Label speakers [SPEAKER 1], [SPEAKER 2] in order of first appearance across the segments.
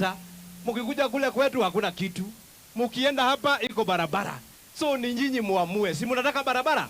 [SPEAKER 1] mnapata. Mkikuja kule kwetu hakuna kitu. Mkienda hapa iko barabara. So ni nyinyi muamue. Si mnataka barabara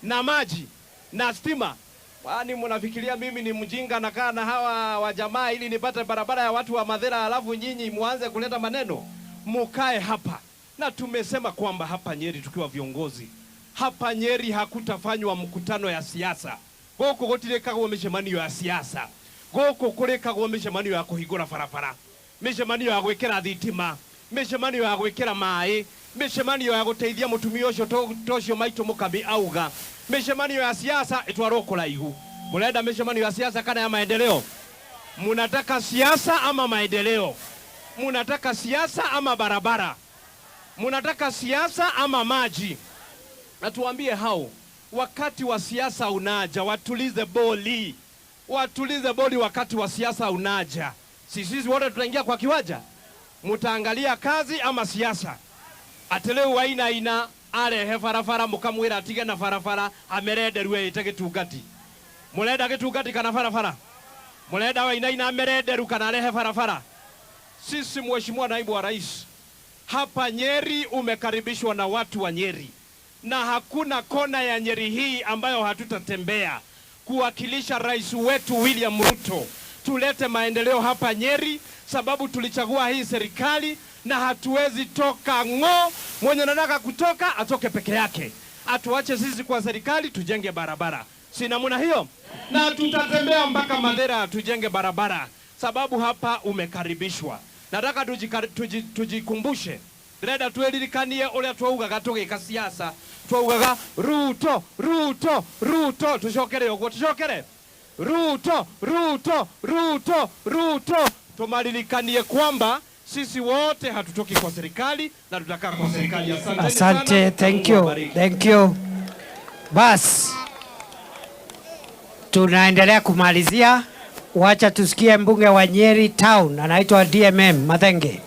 [SPEAKER 1] na maji na stima? Kwani mnafikiria mimi ni mjinga nakaa na hawa wa jamaa ili nipate barabara ya watu wa Mathira alafu nyinyi muanze kuleta maneno? Mukae hapa. Na tumesema kwamba hapa Nyeri tukiwa viongozi, hapa Nyeri hakutafanywa mkutano ya siasa. Goko gotirikagwo mishemanio ya siasa. Goko kurikagwo mishemanio ya kuhingura barabara, mishemanio ya gwikira thitima, mishemanio ya gwikira mai, mishemanio ya guteithia mutumia ucio tocio maitu Mukami auga, mishemanio ya siasa itwarwo kuraihu. Murenda mishemanio ya siasa kana ya maendeleo? Munataka siasa ama maendeleo? Munataka siasa ama barabara? Munataka siasa ama maji? Na tuambie hao, wakati wa siasa unaja, watulize boli. Watulize boli wakati wa siasa unaja. Sisi wote tutaingia kwa kiwanja. Mutaangalia kazi ama siasa? Ateleu waina ina arehe farafara mukamwira atige na farafara amerederwe ite gitungati. Murenda gitungati kana farafara? Murenda waina ina amerederu kana arehe farafara? Sisi Mheshimiwa Naibu wa Rais, hapa Nyeri umekaribishwa na watu wa Nyeri. Na hakuna kona ya Nyeri hii ambayo hatutatembea kuwakilisha rais wetu William Ruto. Tulete maendeleo hapa Nyeri sababu tulichagua hii serikali na hatuwezi toka ng'o. Mwenye anataka kutoka atoke peke yake. Atuache sisi kwa serikali tujenge barabara. Si namna hiyo? Na tutatembea mpaka Mathira tujenge barabara sababu hapa umekaribishwa. Nataka tujikumbushe. Reda tuelirikanie uria twaugaga tugika siasa. Twaugaga Ruto, Ruto, Ruto. Tucokere uguo, tucokere. Ruto, Ruto, Ruto, Ruto. Tumalirikanie kwamba sisi wote hatutoki kwa serikali na tutakaa kwa serikali.
[SPEAKER 2] Asante, thank you, thank you. Bas, tunaendelea kumalizia. Wacha tusikie mbunge wa Nyeri Town anaitwa DMM Mathenge.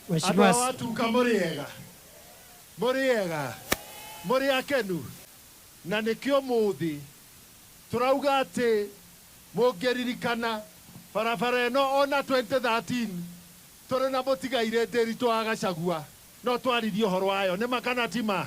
[SPEAKER 3] Mheshimiwa watu kamuriega. Muriega. Muri akenu. Na nikio muthi. Turauga ati mugeririkana barabara ino ona 2013 turi na mutigaire Nderitu wa Gachagua no twaririe horo wayo ni makana tima.